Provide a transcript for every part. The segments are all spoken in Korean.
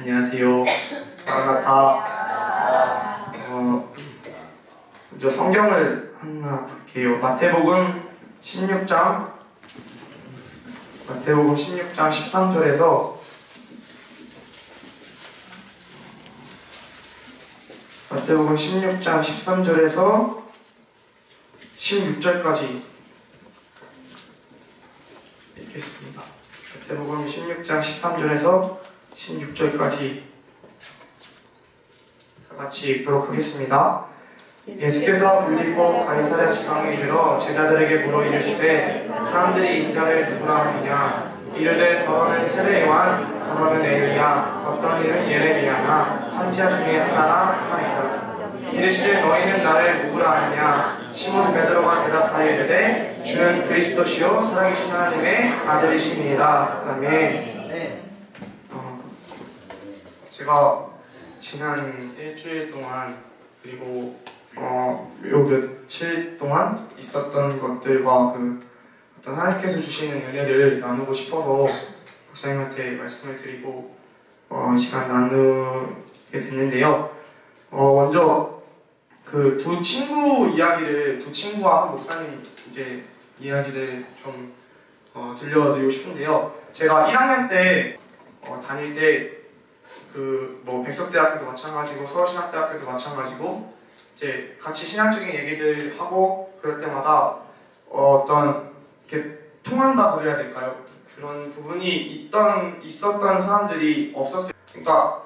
안녕하세요. 마라나타. 먼저 성경을 하나 볼게요. 마태복음 16장 13절에서 마태복음 16장 13절에서 16절까지 읽겠습니다. 마태복음 16장 13절에서 16절까지 다같이 읽도록 하겠습니다. 예수께서 빌립보 가이사랴 지방에 이르러 제자들에게 물어 이르시되 사람들이 인자를 누구라 하느냐 이르되 더러는 세례 요한 더러는 엘리야 어떤 이는 예레미야나 선지자 중에 하나이다. 이르시되 너희는 나를 누구라 하느냐 시몬 베드로가 대답하여 이르되 주는 그리스도시요 살아계신 하나님의 아들이시니이다. 아멘. 제가 지난 일주일 동안 그리고 요 며칠 동안 있었던 것들과 어떤 하나님께서 주시는 은혜를 나누고 싶어서 목사님한테 말씀을 드리고 이 시간 나누게 됐는데요. 먼저 두 친구와 한 목사님 이야기를 좀 들려드리고 싶은데요. 제가 1학년 때 다닐 때 백석대학교도 마찬가지고 서울신학대학교도 마찬가지고 이제 같이 신앙적인 얘기들 하고 그럴 때마다 어떤 이렇게 통한다 그래야 될까요? 그런 부분이 있었던 사람들이 없었어요. 그러니까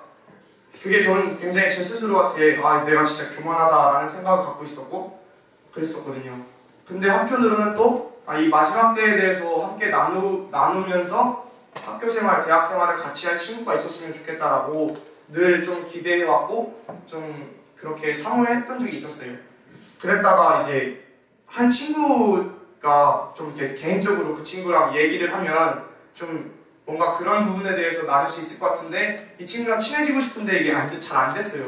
그게 저는 굉장히 제 스스로한테 내가 진짜 교만하다라는 생각을 갖고 있었고 그랬었거든요. 근데 한편으로는 또 이 마지막 때에 대해서 함께 나누면서 학교 생활, 대학 생활을 같이 할 친구가 있었으면 좋겠다라고 늘 좀 기대해왔고 좀 그렇게 사모했던 적이 있었어요. 그랬다가 이제 한 친구가 좀 이렇게 개인적으로 그 친구랑 얘기를 하면 좀 뭔가 그런 부분에 대해서 나눌 수 있을 것 같은데 이 친구랑 친해지고 싶은데 이게 잘 안 됐어요.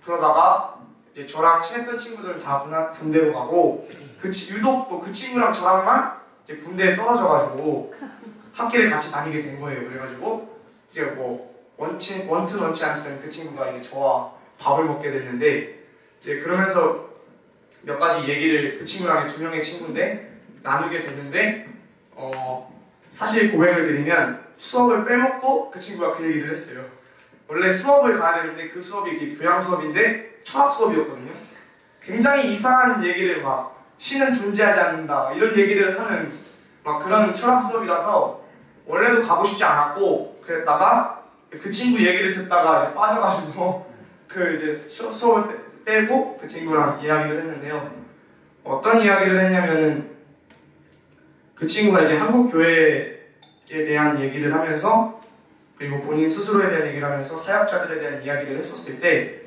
그러다가 이제 저랑 친했던 친구들은 다 군대로 가고 유독 또 그 친구랑 저랑만 이제 군대에 떨어져가지고 학기를 같이 다니게 된 거예요. 그래가지고 이제 원튼 원치 않든 그 친구가 이제 저와 밥을 먹게 됐는데 이제 그러면서 몇 가지 얘기를 그 친구랑 2명의 친구인데 나누게 됐는데 사실 고백을 드리면 수업을 빼먹고 그 친구가 그 얘기를 했어요. 원래 수업을 가야 되는데 그 수업이 교양 수업인데 철학 수업이었거든요. 굉장히 이상한 얘기를 신은 존재하지 않는다 이런 얘기를 하는 그런 철학 수업이라서 원래도 가고 싶지 않았고 그랬다가 그 친구 얘기를 듣다가 이제 빠져가지고 이제 수업을 빼고 그 친구랑 이야기를 했는데요. 어떤 이야기를 했냐면은 그 친구가 이제 한국 교회에 대한 얘기를 하면서 그리고 본인 스스로에 대한 얘기를 하면서 사역자들에 대한 이야기를 했었을 때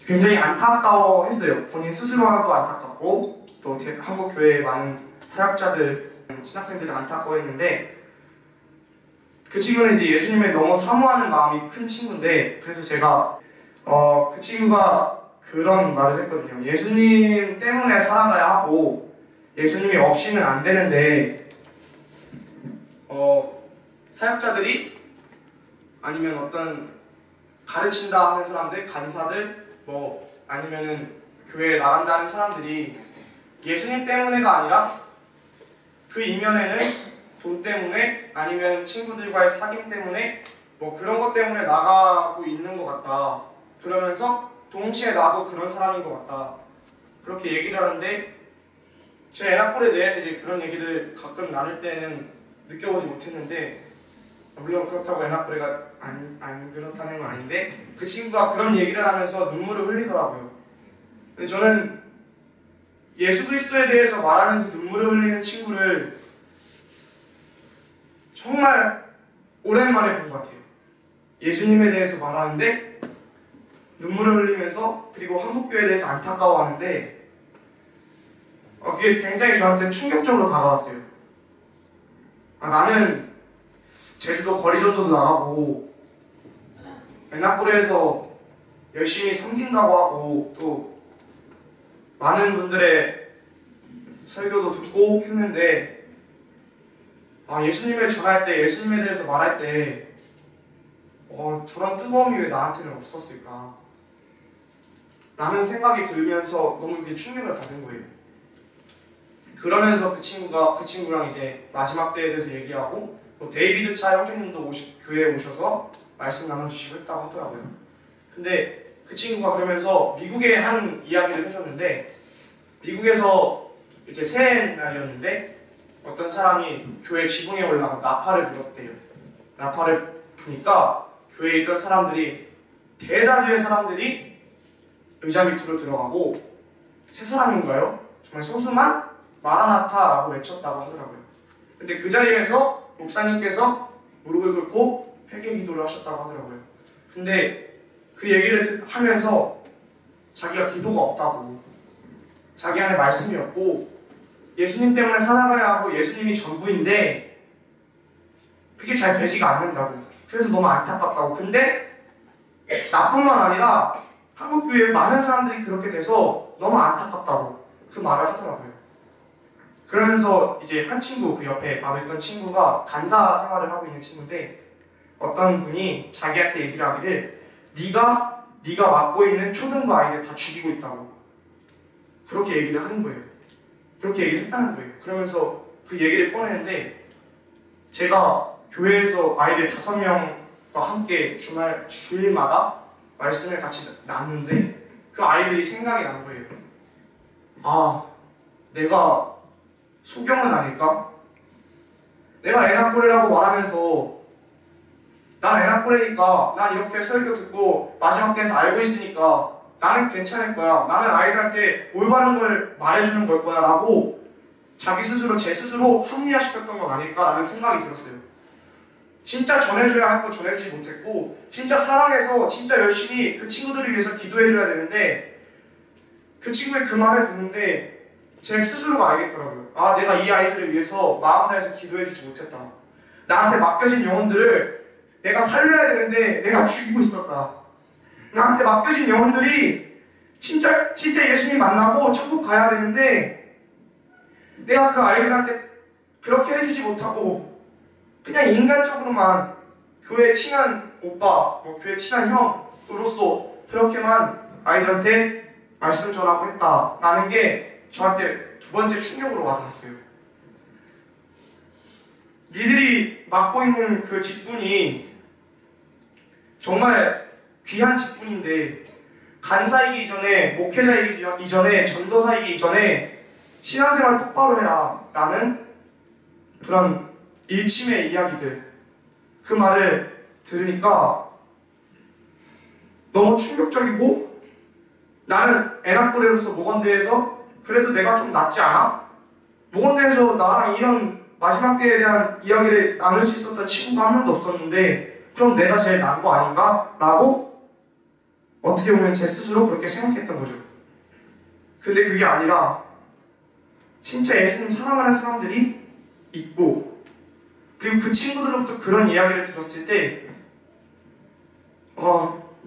굉장히 안타까워했어요. 본인 스스로도 안타깝고 또 한국 교회의 많은 사역자들, 신학생들이 안타까워했는데 그 친구는 이제 예수님을 너무 사모하는 마음이 큰 친구인데 그래서 제가 그 친구가 그런 말을 했거든요. 예수님 때문에 살아가야 하고 예수님이 없이는 안 되는데 사역자들이 아니면 어떤 가르친다 하는 사람들, 간사들 아니면은 교회에 나간다는 사람들이 예수님 때문에가 아니라 그 이면에는 돈 때문에 아니면 친구들과의 사귐 때문에 그런 것 때문에 나가고 있는 것 같다. 그러면서 동시에 나도 그런 사람인 것 같다. 그렇게 얘기를 하는데 제 애나꼴에 대해서 이제 그런 얘기를 가끔 나눌 때는 느껴보지 못했는데 물론 그렇다고 애나꼴에가 안 그렇다는 건 아닌데 그 친구가 그런 얘기를 하면서 눈물을 흘리더라고요. 근데 저는 예수 그리스도에 대해서 말하면서 눈물을 흘리는 친구를 정말 오랜만에 본 것 같아요. 예수님에 대해서 말하는데 눈물을 흘리면서 그리고 한국교회에 대해서 안타까워하는데 그게 굉장히 저한테 충격적으로 다가왔어요. 나는 제주도 거리전도도 나가고 애나꼬레에서 열심히 섬긴다고 하고 또 많은 분들의 설교도 듣고 했는데 예수님을 전할 때, 예수님에 대해서 말할 때 저런 뜨거움이 왜 나한테는 없었을까? 라는 생각이 들면서 너무 이게 충격을 받은 거예요. 그러면서 그 친구랑 이제 마지막 때에 대해서 얘기하고 데이비드 차 형제님도 교회에 오셔서 말씀 나눠주시고 했다고 하더라고요. 근데 그 친구가 그러면서 미국의 한 이야기를 해줬는데, 미국에서 이제 새해 날이었는데 어떤 사람이 교회 지붕에 올라가서 나팔을 불었대요. 나팔을 부니까 교회에 있던 사람들이, 대다수의 사람들이 의자 밑으로 들어가고, 세 사람인가요? 정말 소수만 마라나타라고 외쳤다고 하더라고요. 근데 그 자리에서 목사님께서 무릎을 꿇고 회개 기도를 하셨다고 하더라고요. 근데 그 얘기를 하면서 자기가 기도가 없다고, 자기 안에 말씀이 없고 예수님 때문에 살아가야 하고 예수님이 전부인데 그게 잘 되지가 않는다고, 그래서 너무 안타깝다고. 근데 나뿐만 아니라 한국교회에 많은 사람들이 그렇게 돼서 너무 안타깝다고 그 말을 하더라고요. 그러면서 이제 한 친구, 그 옆에 바로 있던 친구가 간사 생활을 하고 있는 친구인데, 어떤 분이 자기한테 얘기를 하기를 네가 맡고 있는 초등부 아이들 다 죽이고 있다고 그렇게 얘기를 하는 거예요. 그렇게 얘기를 했다는 거예요. 그러면서 그 얘기를 꺼내는데, 제가 교회에서 아이들 5명과 함께 주일마다 말씀을 같이 나누는데 그 아이들이 생각이 난 거예요. 아, 내가 소경은 아닐까? 내가 애나꼬레라고 말하면서 난 애나꼬레니까, 난 이렇게 설교 듣고 마지막 때에서 알고 있으니까 나는 괜찮을 거야, 나는 아이들한테 올바른 걸 말해주는 걸 거야 라고 자기 스스로, 제 스스로 합리화시켰던 건 아닐까라는 생각이 들었어요. 진짜 전해줘야 할 거 전해주지 못했고, 진짜 사랑해서 진짜 열심히 그 친구들을 위해서 기도해줘야 되는데, 그 친구의 그 말을 듣는데 제 스스로가 알겠더라고요. 아, 내가 이 아이들을 위해서 마음 다해서 기도해주지 못했다. 나한테 맡겨진 영혼들을 내가 살려야 되는데 내가 죽이고 있었다. 나한테 맡겨진 영혼들이 진짜 예수님 만나고 천국 가야 되는데 내가 그 아이들한테 그렇게 해주지 못하고 그냥 인간적으로만 교회 친한 오빠, 교회 친한 형으로서 그렇게만 아이들한테 말씀 전하고 했다라는 게 저한테 두 번째 충격으로 와닿았어요. 니들이 맡고 있는 그 직분이 정말 귀한 직분인데, 간사이기 이전에, 목회자이기 이전에, 전도사이기 이전에 신앙생활 똑바로 해라 라는 그런 일침의 이야기들, 그 말을 들으니까 너무 충격적이고, 나는 애나꼬레로서 모건대에서 그래도 내가 좀 낫지 않아? 모건대에서 나랑 이런 마지막 때에 대한 이야기를 나눌 수 있었던 친구가 한 명도 없었는데 그럼 내가 제일 나은 거 아닌가? 라고 어떻게 보면 제 스스로 그렇게 생각했던 거죠. 근데 그게 아니라 진짜 예수님 사랑하는 사람들이 있고, 그리고 그 친구들로부터 그런 이야기를 들었을 때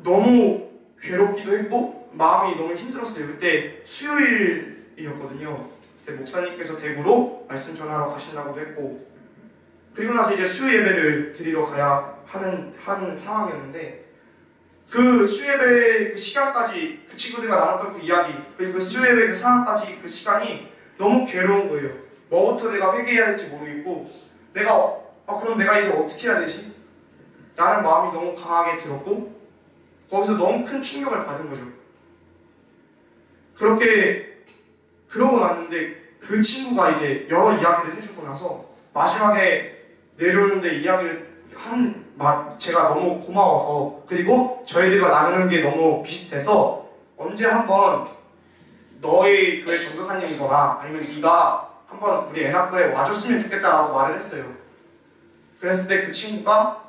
너무 괴롭기도 했고 마음이 너무 힘들었어요. 그때 수요일이었거든요. 그때 목사님께서 대구로 말씀 전하러 가신다고도 했고, 그리고 나서 이제 수요 예배를 드리러 가야 하는 상황이었는데, 그 수요 예배 그 시간까지 그 친구들과 나눴던 그 이야기, 그리고 그 수요 예배 그 상황까지 그 시간이 너무 괴로운 거예요. 뭐부터 내가 회개해야 할지 모르겠고, 그럼 내가 이제 어떻게 해야 되지? 라는 마음이 너무 강하게 들었고, 거기서 너무 큰 충격을 받은 거죠. 그러고 났는데 그 친구가 이제 여러 이야기를 해주고 나서 마지막에 내려오는데 이야기를 제가 너무 고마워서, 그리고 저희들과 나누는 게 너무 비슷해서 언제 한번 너희 교회 전도사님이거나 아니면 네가 한번 우리 애나꼬레 와줬으면 좋겠다라고 말을 했어요. 그랬을 때 그 친구가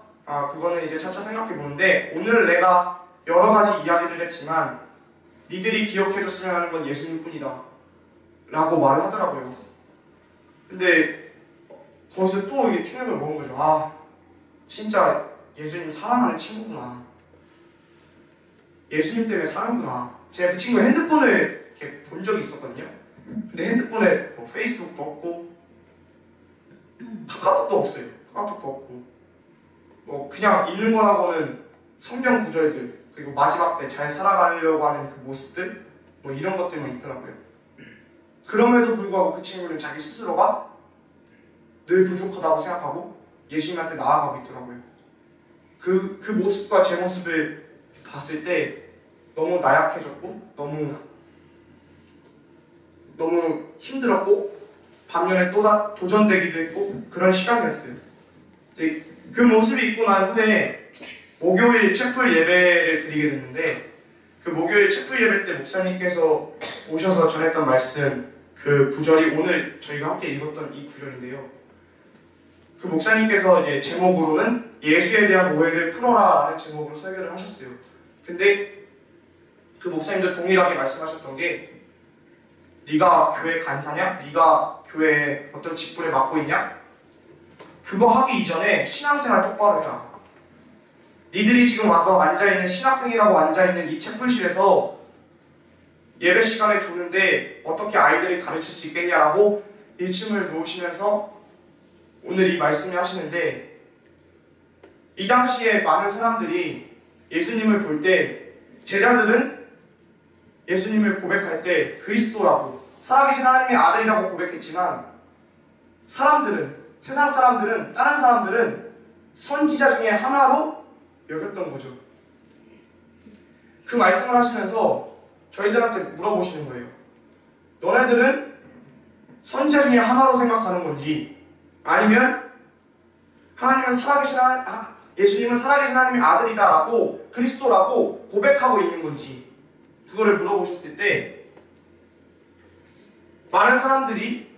그거는 이제 차차 생각해보는데 오늘 내가 여러 가지 이야기를 했지만 니들이 기억해줬으면 하는 건 예수님뿐이다 라고 말을 하더라고요. 근데 거기서 또 이게 충격을 먹은 거죠. 진짜 예수님 사랑하는 친구구나, 예수님 때문에 사는구나. 제가 그 친구 핸드폰을 이렇게 본 적이 있었거든요. 근데 핸드폰에 페이스북도 없고 카카오톡도 없어요. 카카오톡도 없고 그냥 있는 거라고는 성경 구절들, 그리고 마지막 때 잘 살아가려고 하는 그 모습들, 뭐 이런 것들만 있더라고요. 그럼에도 불구하고 그 친구는 자기 스스로가 늘 부족하다고 생각하고 예수님한테 나아가고 있더라고요. 그 모습과 제 모습을 봤을 때 너무 나약해졌고 너무 힘들었고 반면에 또 도전되기도 했고 그런 시간이었어요. 이제 그 모습이 있고 난 후에 목요일 채플 예배를 드리게 됐는데, 그 목요일 채플 예배 때 목사님께서 오셔서 전했던 말씀, 그 구절이 오늘 저희가 함께 읽었던 이 구절인데요. 그 목사님께서 이제 제목으로는 예수에 대한 오해를 풀어라 라는 제목으로 설교를 하셨어요. 근데 그 목사님도 동일하게 말씀하셨던 게, 네가 교회 간사냐? 네가 교회에 어떤 직분을 맡고 있냐? 그거 하기 이전에 신앙생활 똑바로 해라. 니들이 지금 와서 앉아있는 신학생이라고 앉아있는 이 채플실에서 예배 시간에 조는데 어떻게 아이들을 가르칠 수 있겠냐라고 일침을 놓으시면서 오늘 이 말씀을 하시는데, 이 당시에 많은 사람들이 예수님을 볼 때, 제자들은 예수님을 고백할 때 그리스도라고, 살아계신 하나님의 아들이라고 고백했지만, 세상 사람들은, 다른 사람들은 선지자 중에 하나로 여겼던 거죠. 그 말씀을 하시면서 저희들한테 물어보시는 거예요. 너네들은 선지자 중에 하나로 생각하는 건지, 아니면 예수님은 살아계신 하나님의 아들이다라고, 그리스도라고 고백하고 있는 건지, 그거를 물어보셨을 때 많은 사람들이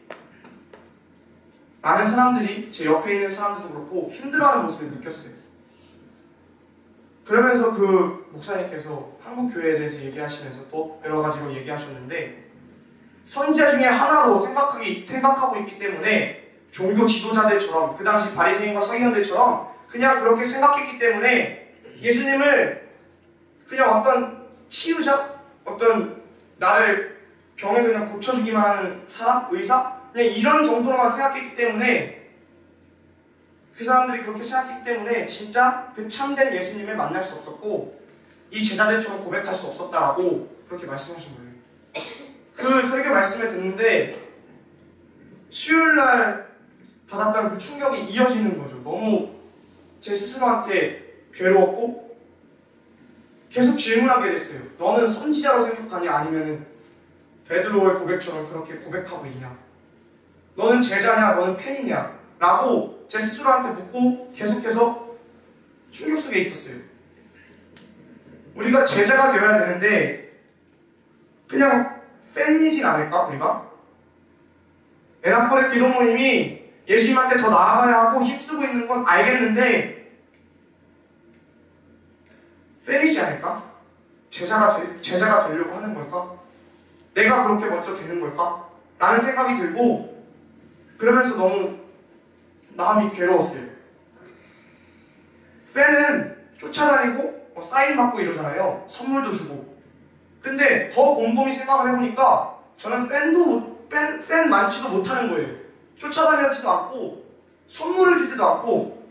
제 옆에 있는 사람들도 그렇고 힘들어하는 모습을 느꼈어요. 그러면서 그 목사님께서 한국교회에 대해서 얘기하시면서 또 여러 가지로 얘기하셨는데, 선지자 중에 하나로 생각하고 있기 때문에 종교 지도자들처럼, 그 당시 바리새인과 서기관들처럼 그냥 그렇게 생각했기 때문에 예수님을 그냥 어떤 치유자? 어떤 나를 병에서 그냥 고쳐주기만 하는 사람? 의사? 그냥 이런 정도로만 생각했기 때문에, 그 사람들이 그렇게 생각했기 때문에 진짜 그 참된 예수님을 만날 수 없었고 이 제자들처럼 고백할 수 없었다라고 그렇게 말씀하신 거예요. 그 설교 말씀을 듣는데 수요일날 받았던 그 충격이 이어지는 거죠. 너무 제 스스로한테 괴로웠고 계속 질문하게 됐어요. 너는 선지자로 생각하냐? 아니면은 베드로의 고백처럼 그렇게 고백하고 있냐? 너는 제자냐? 너는 팬이냐? 라고 제 스스로한테 묻고 계속해서 충격 속에 있었어요. 우리가 제자가 되어야 되는데 그냥 팬이진 않을까? 우리가? 에나폴의 기도 모임이 예수님한테 더 나아가야 하고 힘쓰고 있는 건 알겠는데 팬이지 않을까? 제자가 되려고 하는 걸까? 내가 그렇게 먼저 되는 걸까? 라는 생각이 들고, 그러면서 너무 마음이 괴로웠어요. 팬은 쫓아다니고 사인 받고 이러잖아요. 선물도 주고. 근데 더 곰곰이 생각을 해보니까 저는 팬 많지도 못하는 거예요. 쫓아다니지도 않고 선물을 주지도 않고,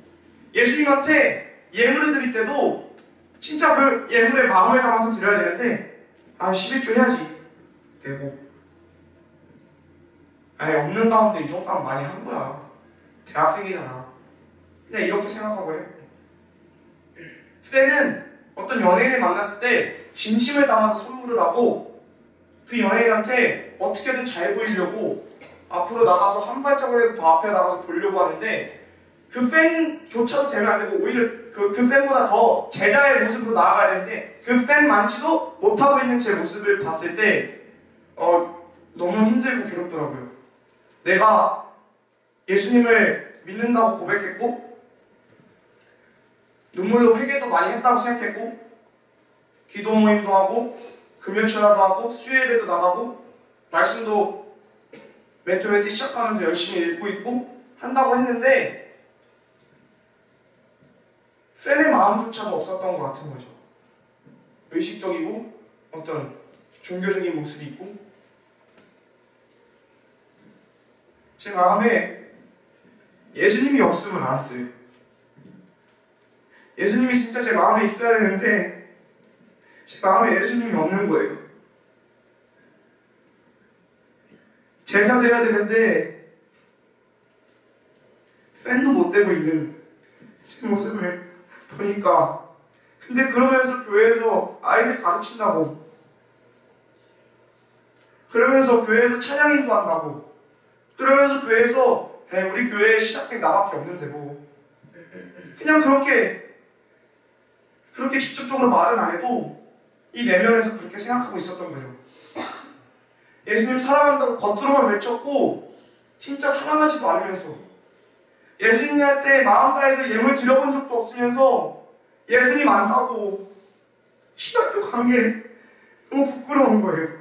예수님한테 예물을 드릴 때도 진짜 그 예물에 마음을 담아서 드려야 되는데 11조 해야지 되고, 없는 가운데 이 정도 하면 많이 한 거야. 대학생이잖아. 그냥 이렇게 생각하고 해. 팬은 어떤 연예인을 만났을 때 진심을 담아서 선물을 하고 그 연예인한테 어떻게든 잘 보이려고 앞으로 나가서 한 발자국이라도 더 앞에 나가서 보려고 하는데, 그 팬조차도 되면 안 되고 오히려 그 팬보다 더 제자의 모습으로 나아가야 되는데 그 팬 많지도 못하고 있는 제 모습을 봤을 때 너무 힘들고 괴롭더라고요. 내가 예수님을 믿는다고 고백했고 눈물로 회개도 많이 했다고 생각했고 기도 모임도 하고 금요철화도 하고 수요예배도 나가고 말씀도 멘토 시작하면서 열심히 읽고 있고 한다고 했는데 팬의 마음조차도 없었던 것 같은 거죠. 의식적이고 어떤 종교적인 모습이 있고, 제 마음에 예수님이 없음을 알았어요. 예수님이 진짜 제 마음에 있어야 되는데 제 마음에 예수님이 없는 거예요. 제사 돼야 되는데 팬도 못 되고 있는 제 모습을 보니까, 근데 그러면서 교회에서 아이들 가르친다고, 그러면서 교회에서 찬양 인도한다고, 그러면서 교회에서 우리 교회에 신학생 나밖에 없는데 뭐, 그냥 그렇게 직접적으로 말은 안 해도 이 내면에서 그렇게 생각하고 있었던 거죠. 예수님 사랑한다고 겉으로만 외쳤고 진짜 사랑하지도 않으면서, 예수님한테 마음 다해서 예물 드려본 적도 없으면서 예수님 안다고 신학교 간 게 너무 부끄러운 거예요.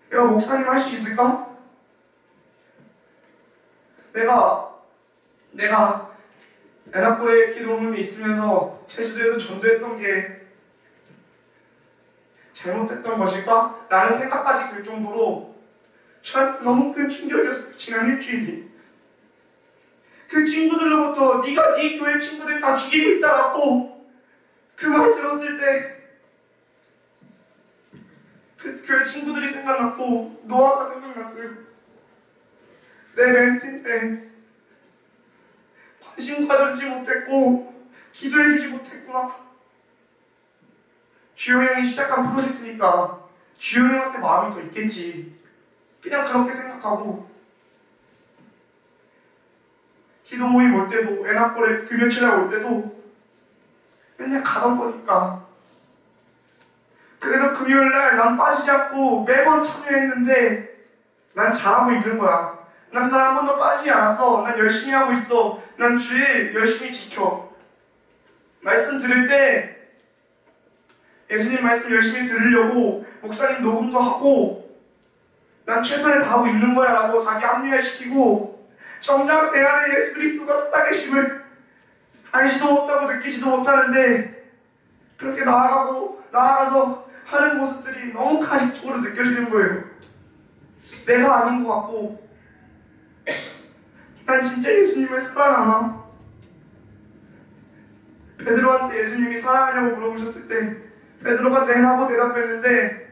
내가 목사님 할 수 있을까? 내가 애나골에 기도 모임이 있으면서 제주도에서 전도했던 게 잘못했던 것일까? 라는 생각까지 들 정도로 저한테 너무 큰 충격이었어요. 지난 일주일이. 그 친구들로부터 네가 네 교회 친구들 다 죽이고 있다라고 그 말 들었을 때 그 교회 친구들이 생각났고 노아가 생각났어요. 내 멘티인데 관심 가져주지 못했고 기도해주지 못했구나. 주영 형이 시작한 프로젝트니까 주영 형한테 마음이 더 있겠지, 그냥 그렇게 생각하고 기도 모임 올 때도, 애나골에 금요일날 올 때도 맨날 가던 거니까. 그래도 금요일날 난 빠지지 않고 매번 참여했는데 난 잘하고 있는 거야. 난 한 번도 빠지지 않았어. 난 열심히 하고 있어. 난 주일 열심히 지켜. 말씀 들을 때 예수님 말씀 열심히 들으려고 목사님 녹음도 하고 난 최선을 다하고 있는 거야 라고 자기 합리화시키고, 정작 내 안에 예수 그리스도가 살아계심을 알지도 못하고 느끼지도 못하는데 그렇게 나아가서 하는 모습들이 너무 가식적으로 느껴지는 거예요. 내가 아닌 것 같고, 난 진짜 예수님을 사랑하나? 베드로한테 예수님이 사랑하냐고 물어보셨을 때 베드로가 네라고 대답했는데,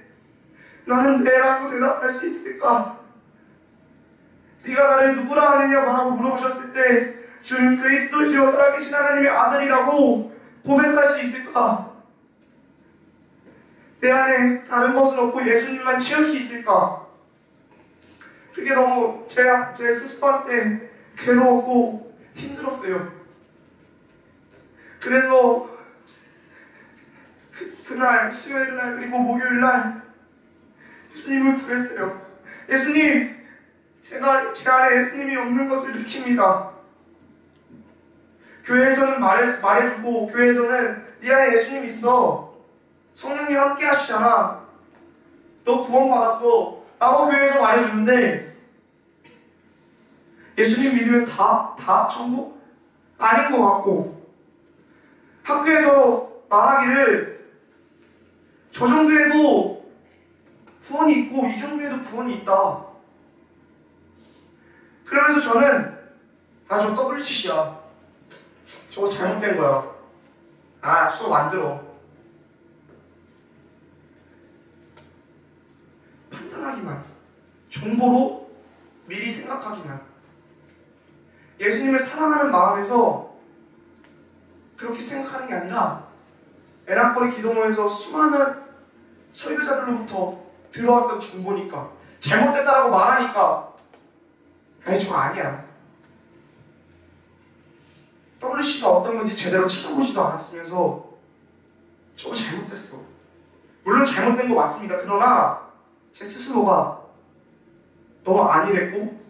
나는 네라고 대답할 수 있을까? 네가 나를 누구라 하느냐고 하고 물어보셨을 때 주님 그리스도시요 살아계신 하나님의 아들이라고 고백할 수 있을까? 내 안에 다른 것은 없고 예수님만 채울 수 있을까? 그게 너무 제 스스로한테 괴로웠고 힘들었어요. 그래서 그날 수요일날 그리고 목요일날 예수님을 구했어요. 예수님, 제가 제 안에 예수님이 없는 것을 느낍니다. 교회에서는 말해주고, 교회에서는 네 안에 예수님이 있어, 성령님 함께 하시잖아, 너 구원받았어 라고 교회에서 말해주는데, 예수님 믿으면 다 천국? 아닌 것 같고, 학교에서 말하기를 저 정도에도 구원이 있고 이 정도에도 구원이 있다. 그러면서 저는 저 WCC야, 저거 잘못된 거야, 수업 안 들어, 판단하기만, 정보로 미리 생각하기만. 예수님을 사랑하는 마음에서 그렇게 생각하는 게 아니라 애나골의 기도모에서 수많은 설교자들로부터 들어왔던 정보니까, 잘못됐다라고 말하니까 저거 아니야, WC가 어떤 건지 제대로 찾아보지도 않았으면서 저거 잘못됐어. 물론 잘못된 거 맞습니다. 그러나 제 스스로가 너무 안일했고,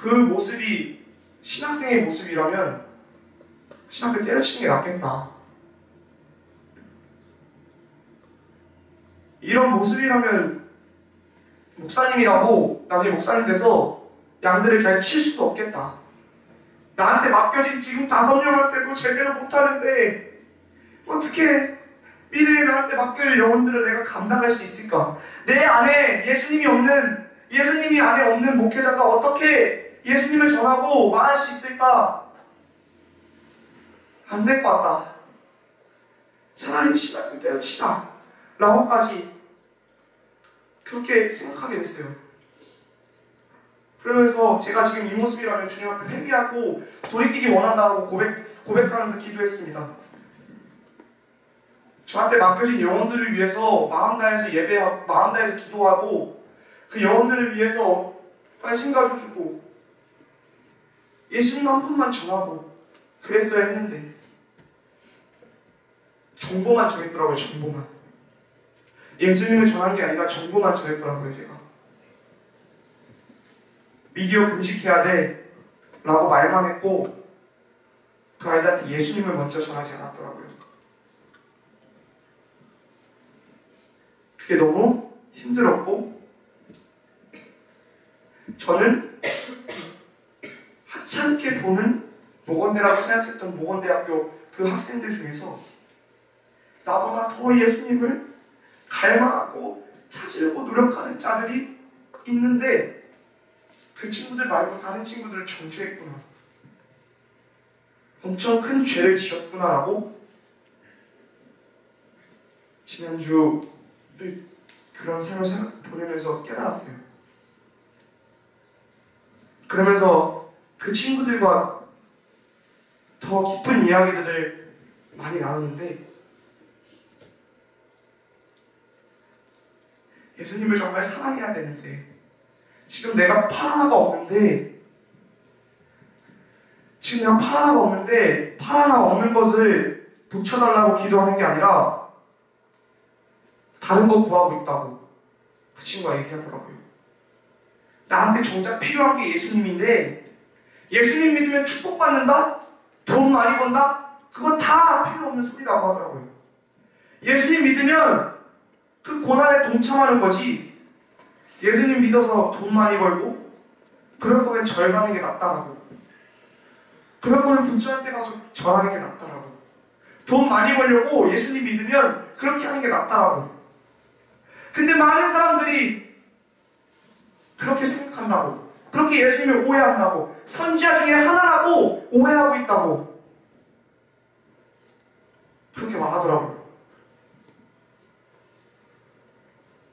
그 모습이 신학생의 모습이라면 신학교 때려치는 게 낫겠다, 이런 모습이라면 목사님이라고 나중에 목사님 돼서 양들을 잘 칠 수도 없겠다, 나한테 맡겨진 지금 5명한테도 제대로 못하는데 어떻게 미래에 나한테 맡길 영혼들을 내가 감당할 수 있을까? 내 안에 예수님이 안에 없는 목회자가 어떻게 예수님을 전하고 말할 수 있을까? 안 될 것 같다. 차라리 씨발 좀 때려치자 라고까지 그렇게 생각하게 됐어요. 그러면서 제가 지금 이 모습이라면 주님 앞에 회개하고 돌이키기 원한다고 고백하면서 기도했습니다. 저한테 맡겨진 영혼들을 위해서 마음 다해서 예배하고 마음 다해서 기도하고 그 영혼들을 위해서 관심 가져주고 예수님 한 분만 전하고 그랬어야 했는데 정보만 전했더라고요. 정보만. 예수님을 전한 게 아니라 정보만 전했더라고요. 제가 미디어 금식해야 돼 라고 말만 했고 그 아이들한테 예수님을 먼저 전하지 않았더라고요. 그게 너무 힘들었고 저는 하찮게 보는 모건대라고 생각했던 모건대학교 그 학생들 중에서 나보다 더 예수님을 갈망하고 찾으려고 노력하는 자들이 있는데 그 친구들 말고 다른 친구들을 정죄했구나. 엄청 큰 죄를 지었구나라고 지난주를 그런 삶을 보내면서 깨달았어요. 그러면서 그 친구들과 더 깊은 이야기들을 많이 나눴는데 예수님을 정말 사랑해야 되는데 지금 내가 팔 하나가 없는데 팔 하나 없는 것을 붙여달라고 기도하는 게 아니라 다른 거 구하고 있다고 그 친구가 얘기하더라고요. 나한테 정작 필요한 게 예수님인데 예수님 믿으면 축복받는다? 돈 많이 번다? 그거 다 필요 없는 소리라고 하더라고요. 예수님 믿으면 그 고난에 동참하는 거지 예수님 믿어서 돈 많이 벌고 그럴 거면 절 가는 게 낫다라고 그럴 거면 분처한테 가서 절하는 게 낫다라고 돈 많이 벌려고 예수님 믿으면 그렇게 하는 게 낫다라고 근데 많은 사람들이 그렇게 생각한다고 그렇게 예수님을 오해한다고 선지자 중에 하나라고 오해하고 있다고 그렇게 말하더라고요.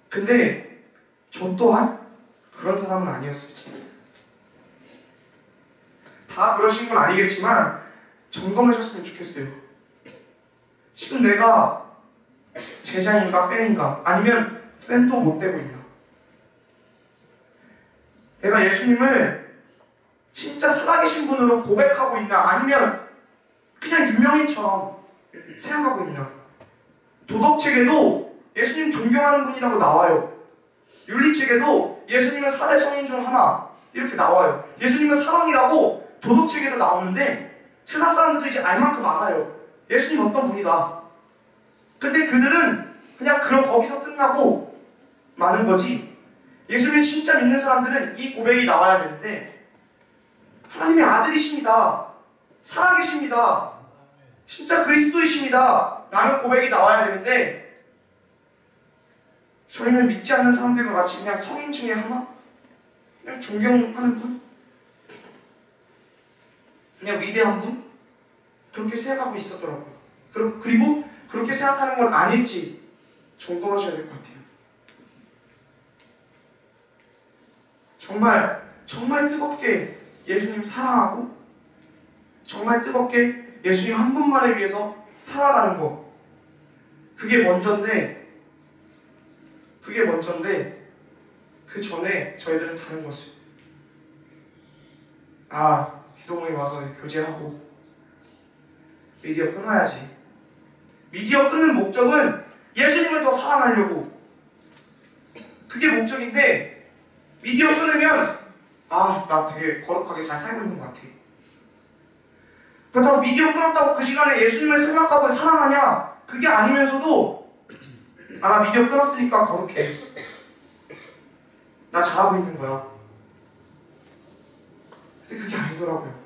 근데 저 또한 그런 사람은 아니었을지 다 그러신 건 아니겠지만 점검하셨으면 좋겠어요. 지금 내가 제자인가 팬인가 아니면 팬도 못 되고 있나 내가 예수님을 진짜 살아계신 분으로 고백하고 있나 아니면 그냥 유명인처럼 생각하고 있나 도덕책에도 예수님 존경하는 분이라고 나와요. 윤리책에도 예수님은 4대 성인 중 하나 이렇게 나와요. 예수님은 사랑이라고 도덕책에도 나오는데 세상 사람들도 이제 알 만큼 알아요. 예수님 어떤 분이다. 근데 그들은 그냥 거기서 끝나고 마는 거지. 예수님을 진짜 믿는 사람들은 이 고백이 나와야 되는데 하나님의 아들이십니다. 살아계십니다. 진짜 그리스도이십니다. 라는 고백이 나와야 되는데 저희는 믿지 않는 사람들과 같이 그냥 성인 중에 하나? 그냥 존경하는 분? 그냥 위대한 분? 그렇게 생각하고 있었더라고요. 그리고 그렇게 생각하는 건 아닐지 점검하셔야 될 것 같아요. 정말 뜨겁게 예수님 사랑하고 정말 뜨겁게 예수님 한 분만을 위해서 살아가는 것 그게 먼저인데 그 전에 저희들은 다른 것을 기도모임 와서 교제하고 미디어 끊어야지. 미디어 끊는 목적은 예수님을 더 사랑하려고 그게 목적인데 미디어 끊으면 나 되게 거룩하게 잘 살고 있는 것 같아. 그렇다고 미디어 끊었다고 그 시간에 예수님을 생각하고 사랑하냐? 그게 아니면서도 나 미디어 끊었으니까 거룩해. 나 잘하고 있는 거야. 근데 그게 아니더라고요.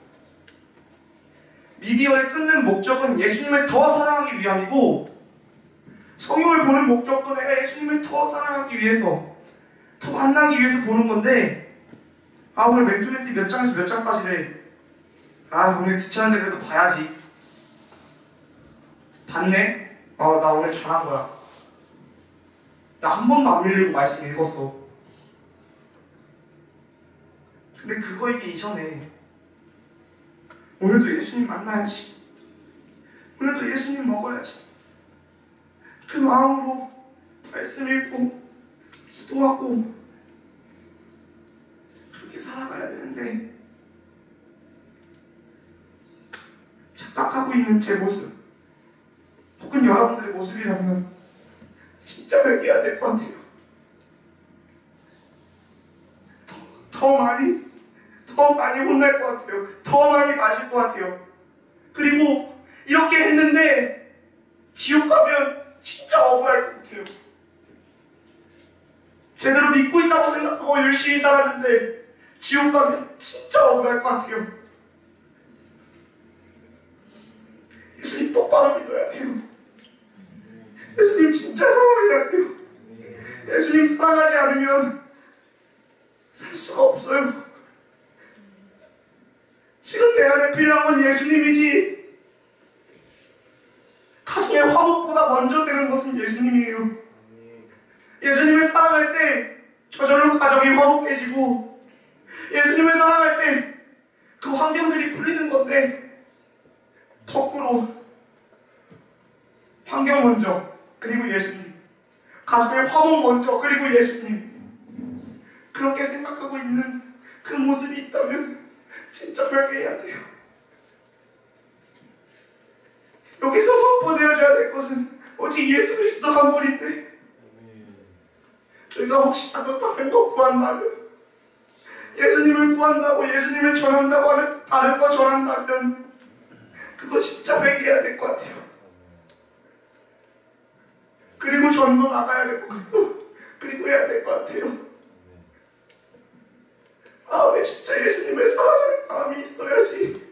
미디어를 끊는 목적은 예수님을 더 사랑하기 위함이고 성경을 보는 목적도 내가 예수님을 더 사랑하기 위해서 더 만나기 위해서 보는 건데 오늘 멘토멘티 몇 장에서 몇 장까지래. 오늘 귀찮은데 그래도 봐야지. 봤네? 나 오늘 잘한 거야. 나 한 번도 안 밀리고 말씀 읽었어. 근데 그거이기 이전에 오늘도 예수님 만나야지. 오늘도 예수님 먹어야지. 그 마음으로 말씀 읽고 기도하고 그렇게 살아가야 되는데 착각하고 있는 제 모습 혹은 여러분들의 모습이라면 진짜 회개해야 될 것 같아요. 더 많이 혼날 것 같아요. 더 많이 맞을 것 같아요. 그리고 이렇게 했는데 지옥 가면 진짜 억울할 것 같아요. 제대로 믿고 있다고 생각하고 열심히 살았는데 지옥 가면 진짜 억울할 것 같아요. 예수님 똑바로 믿어야 돼요. 예수님 진짜 사랑해야 돼요. 예수님 사랑하지 않으면 살 수가 없어요. 지금 내 안에 필요한 건 예수님이지 가정의 화목보다 먼저 되는 것은 예수님이에요. 예수님을 사랑할 때 저절로 가정이 화목해지고 예수님을 사랑할 때 그 환경들이 풀리는 건데 거꾸로 환경 먼저 그리고 예수님, 가정의 화목 먼저 그리고 예수님, 그렇게 생각하고 있는 그 모습이 있다면 진짜 회개해야 돼요. 여기서 선포되어져야 될 것은 오직 예수 그리스도 한 분인데 저희가 혹시라도 다른 거 구한다면, 예수님을 구한다고 예수님을 전한다고 하면서 다른 거 전한다면 그거 진짜 회개해야 될 것 같아요. 그리고 전도 나가야 되고 그리고 해야 될 것 같아요. 마음에 진짜 예수님을 사랑하는 마음이 있어야지.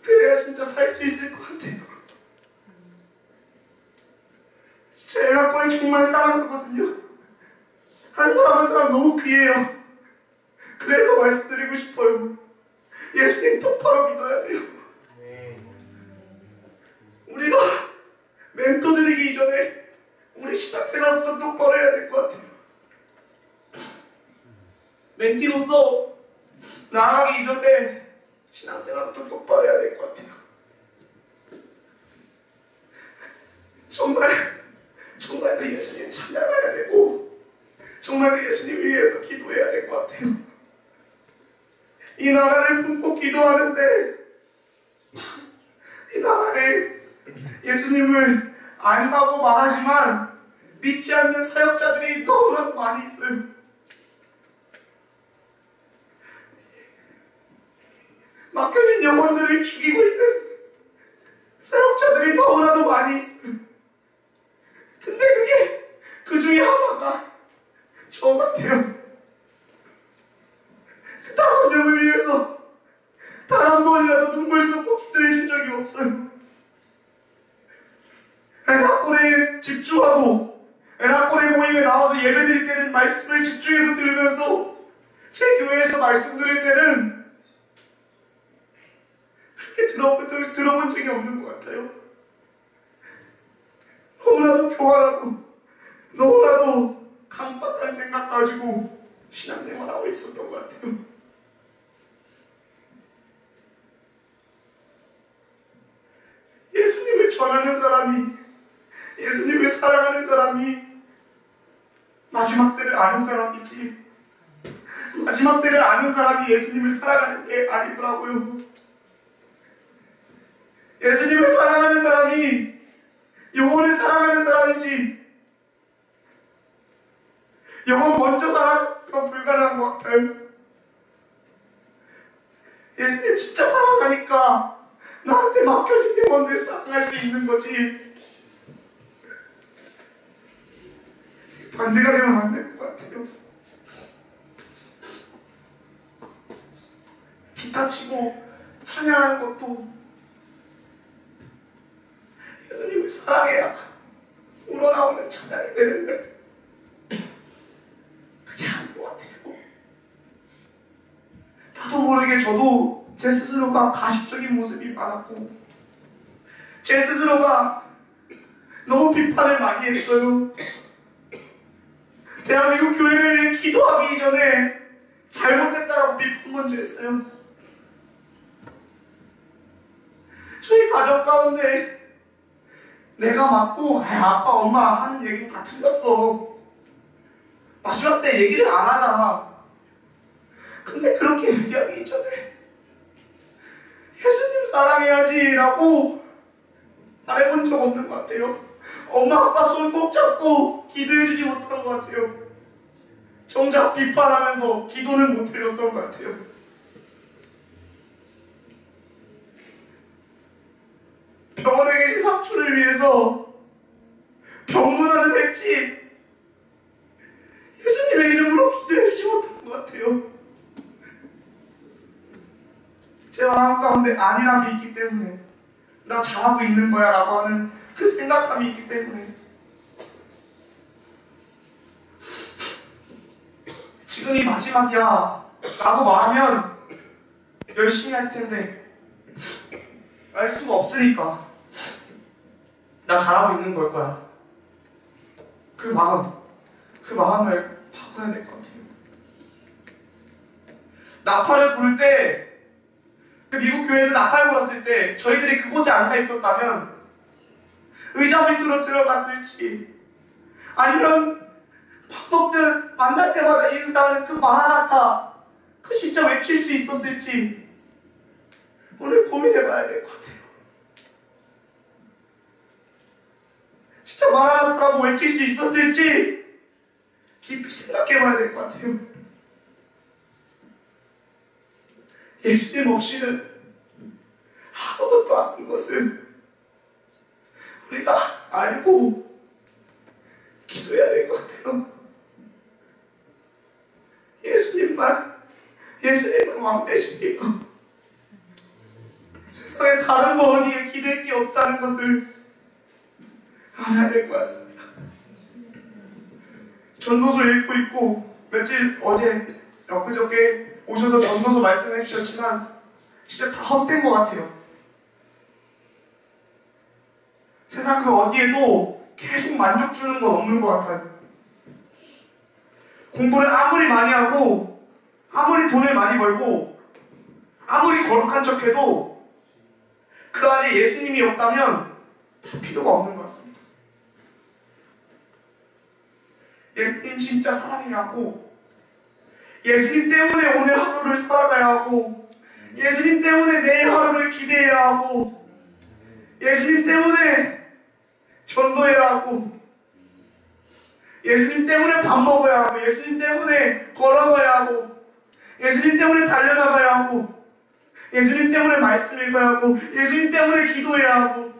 그래야 진짜 살 수 있을 것 같아요. 제 애나꼴을 정말 사랑하거든요. 한 사람 한 사람 너무 귀해요. 그래서 말씀드리고 싶어요. 예수님 똑바로 믿어야 돼요. 우리가 멘토 드리기 이전에 우리 신앙생활부터 똑바로 해야 될 것 같아요. 멘티로서 나아가기 이전에 신앙생활부터 똑바로 해야 될 것 같아요. 정말 그 예수님 찬양해야 되고 정말 그 예수님 위해서 기도해야 될 것 같아요. 이 나라를 품고 기도하는데 이 나라에 예수님을 안다고 말하지만 믿지 않는 사역자들이 너무나도 많이 있어요. 맡겨진 영혼들을 죽이고 있는 사역자들이 너무나도 많이 있어요. 근데 그 중에 하나가 저 같아요. 그 5명을 위해서 단 한 번이라도 눈물 쏟고 기도해 준 적이 없어요. 애나꼴에 집중하고 애나꼴의 모임에 나와서 예배 드릴 때는 말씀을 집중해서 들으면서 제 교회에서 말씀 드릴 때는 그렇게 들어본 적이 없는 것 같아요. 너무나도 교활하고 너무나도 강박한 생각 가지고 신앙생활하고 있었던 것 같아요. 예수님을 전하는 사람이, 예수님을 사랑하는 사람이 마지막 때를 아는 사람이지, 마지막 때를 아는 사람이 예수님을 사랑하는 게 아니더라고요. 예수님을 사랑하는 사람이 영혼을 사랑하는 사람이지, 영혼 먼저 사랑하기가 불가능한 것 같아요. 예수님 진짜 사랑하니까 나한테 맡겨진 영혼을 사랑할 수 있는 거지. 반대가 되면 안 될 것 같아요. 기타 치고 찬양하는 것도 예수님을 사랑해야 우러나오는 찬양이 되는데 그게 아닌 것 같아요. 나도 모르게 저도 제 스스로가 가식적인 모습이 많았고 제 스스로가 너무 비판을 많이 했어요. 대한민국 교회를 위해 기도하기 이전에 잘못됐다라고 비판 먼저 했어요. 저희 가정 가운데 내가 맞고 아빠 엄마 하는 얘기는 다 틀렸어. 마지막 때 얘기를 안 하잖아. 근데 그렇게 얘기하기 이전에 예수님 사랑해야지 라고 말해본 적 없는 것 같아요. 엄마 아빠 손 꼭 잡고 기도해주지 못한 것 같아요. 정작 비판하면서 기도는 못 드렸던 것 같아요. 병원에 계신 삼촌을 위해서 병문안은 했지 예수님의 이름으로 기도해주지 못한 것 같아요. 제 마음 가운데 안일함이 있기 때문에 나 잘하고 있는 거야 라고 하는 그 생각함이 있기 때문에 지금이 마지막이야 라고 말하면 열심히 할 텐데 알 수가 없으니까 나 잘하고 있는 걸 거야. 그 마음을 바꿔야 될 것 같아요. 나팔을 부를 때 그 미국 교회에서 나팔 불었을 때 저희들이 그곳에 앉아 있었다면 의자 밑으로 들어갔을지 아니면 밥 먹듯 만날 때마다 인사하는 그 마라나타 그 진짜 외칠 수 있었을지 오늘 고민해봐야 될 것 같아요. 진짜 마라나타라고 외칠 수 있었을지 깊이 생각해봐야 될 것 같아요. 예수님 없이는 아무것도 아닌 것을 우리가 알고 기도해야 될 것 같아요. 예수님만 왕 되십니까? 세상에 다른 거 어디에 기댈 게 없다는 것을 알아야 될 것 같습니다. 전도서 읽고 있고 며칠 어제 엊그저께 오셔서 전도서 말씀해 주셨지만 진짜 다 헛된 것 같아요. 세상 그 어디에도 계속 만족 주는 건 없는 것 같아요. 공부를 아무리 많이 하고 아무리 돈을 많이 벌고 아무리 거룩한 척해도 그 안에 예수님이 없다면 다 필요가 없는 것 같습니다. 예수님 진짜 사랑해야 하고 예수님 때문에 오늘 하루를 살아가야 하고 예수님 때문에 내일 하루를 기대해야 하고 예수님 때문에 전도해야 하고 예수님 때문에 밥 먹어야 하고 예수님 때문에 걸어가야 하고 예수님 때문에 달려나가야 하고 예수님 때문에 말씀 읽어야 하고 예수님 때문에 기도해야 하고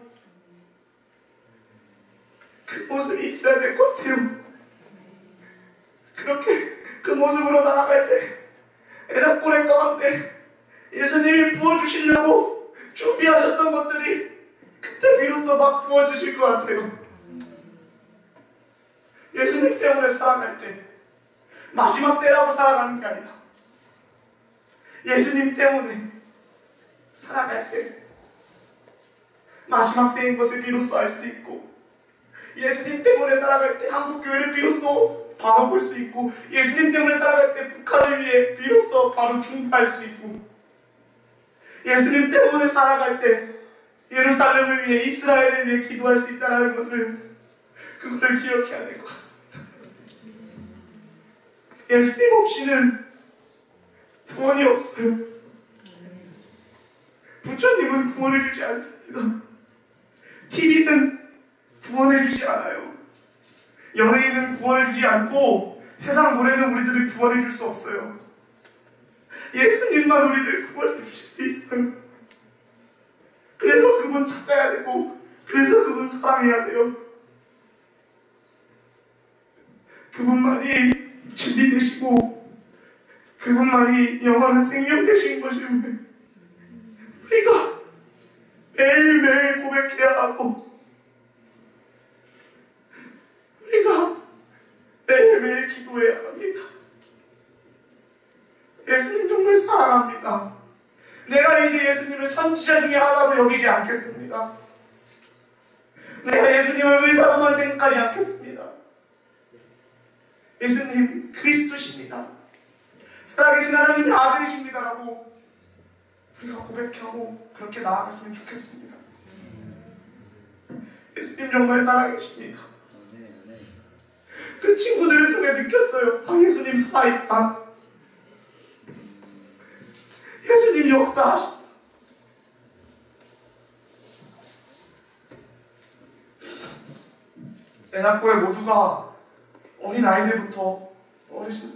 그 모습이 있어야 될 것 같아요. 그렇게 그 모습으로 나아갈 때 애답고래 가운데 예수님이 부어주시려고 준비하셨던 것들이 그때 비로소 막 부어주실 것 같아요. 예수님 때문에 살아갈 때 마지막 때라고 살아가는 게 아니라 예수님 때문에 살아갈 때 마지막 때인 것을 비로소 알 수 있고 예수님 때문에 살아갈 때 한국교회를 비로소 바로 볼 수 있고 예수님 때문에 살아갈 때 북한을 위해 비로소 바로 중보할 수 있고 예수님 때문에 살아갈 때 예루살렘을 위해 이스라엘을 위해 기도할 수 있다는 것을 그거를 기억해야 될 것 같습니다. 예수님 없이는 구원이 없어요. 부처님은 구원해주지 않습니다. TV는 구원해주지 않아요. 연예인은 구원해주지 않고 세상 노래는 우리들을 구원해줄 수 없어요. 예수님만 우리를 구원해주실 수 있어요. 그래서 그분 찾아야 되고 그래서 그분 사랑해야 돼요. 그분만이 진리 되시고 그분만이 영원한 생명 되신 것임을 우리가 매일매일 고백해야 하고 우리가 매일매일 기도해야 합니다. 예수님 정말 사랑합니다. 내가 이제 예수님을 선지자 중에 하나로 여기지 않겠습니다. 내가 예수님을 의사로만 생각하지 않겠습니다. 예수님 그리스도십니다. 살아계신 하나님의 아들이십니다라고 우리가 고백하고 그렇게 나아갔으면 좋겠습니다. 예수님 정말 살아계십니다. 그 친구들을 통해 느꼈어요. 아, 예수님 살아있다. 예수님 역사하신다. 애나골에 모두가 어린 아이들부터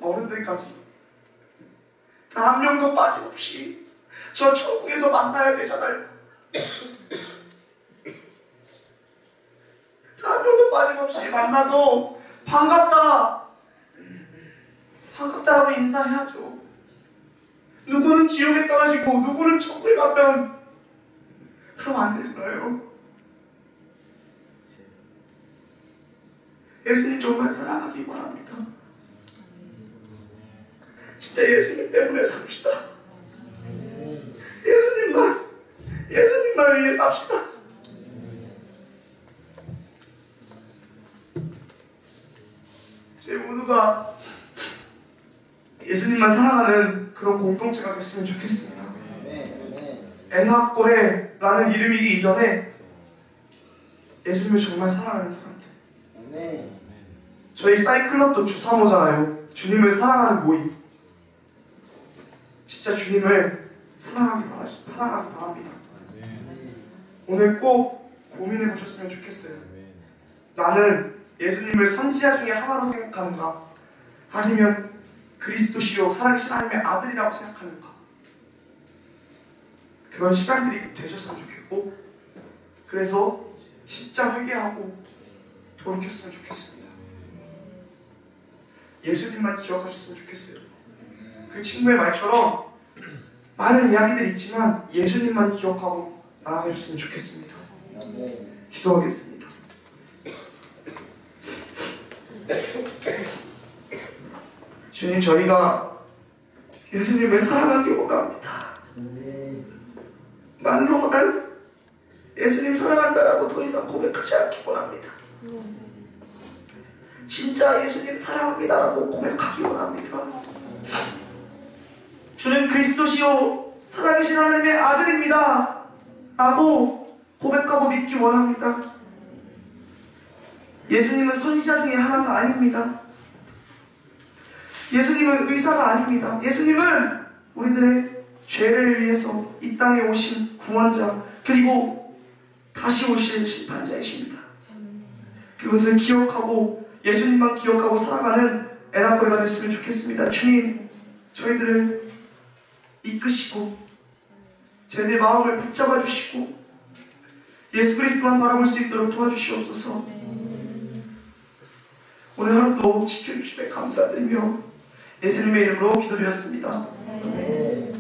어른들까지 단 한 명도 빠짐없이 저 천국에서 만나야 되잖아요. 단 한 명도 빠짐없이 만나서 반갑다라고 인사해야죠. 누구는 지옥에 떨어지고 누구는 천국에 가면 그러면 안 되잖아요. 예수님 정말 사랑하기 바랍니다. 진짜 예수님 때문에 삽시다. 예수님만 위해 삽시다. 저희 모두가 예수님만 사랑하는 그런 공동체가 됐으면 좋겠습니다. 애나골에라는 이름이기 이전에 예수님을 정말 사랑하는 사람들. 저희 사이클럽도 주3호잖아요. 주님을 사랑하는 모임. 진짜 주님을 사랑하기 바랍니다. 오늘 꼭 고민해 보셨으면 좋겠어요. 나는 예수님을 선지자 중에 하나로 생각하는가? 아니면 그리스도시요 살아계신 하나님의 아들이라고 생각하는가? 그런 시간들이 되셨으면 좋겠고, 그래서 진짜 회개하고 돌이켰으면 좋겠습니다. 예수님만 기억하셨으면 좋겠어요. 그 친구의 말처럼 많은 이야기들이 있지만 예수님만 기억하고 나아가셨으면 좋겠습니다. 기도하겠습니다. 주님, 저희가 예수님을 사랑하기 원합니다. 말로만 예수님 사랑한다라고 더 이상 고백하지 않기 원합니다. 진짜 예수님 사랑합니다라고 고백하기 원합니다. 주는 그리스도시요 살아계신 하나님의 아들입니다 라고 고백하고 믿기 원합니다. 예수님은 선지자 중에 하나가 아닙니다. 예수님은 의사가 아닙니다. 예수님은 우리들의 죄를 위해서 이 땅에 오신 구원자, 그리고 다시 오실 심판자이십니다. 그것을 기억하고 예수님만 기억하고 살아가는 애나골이가 됐으면 좋겠습니다. 주님, 저희들을 이끄시고 저희들의 마음을 붙잡아 주시고 예수 그리스도만 바라볼 수 있도록 도와주시옵소서. 오늘 하루도 지켜주심에 감사드리며 예수님의 이름으로 기도드렸습니다. 아멘.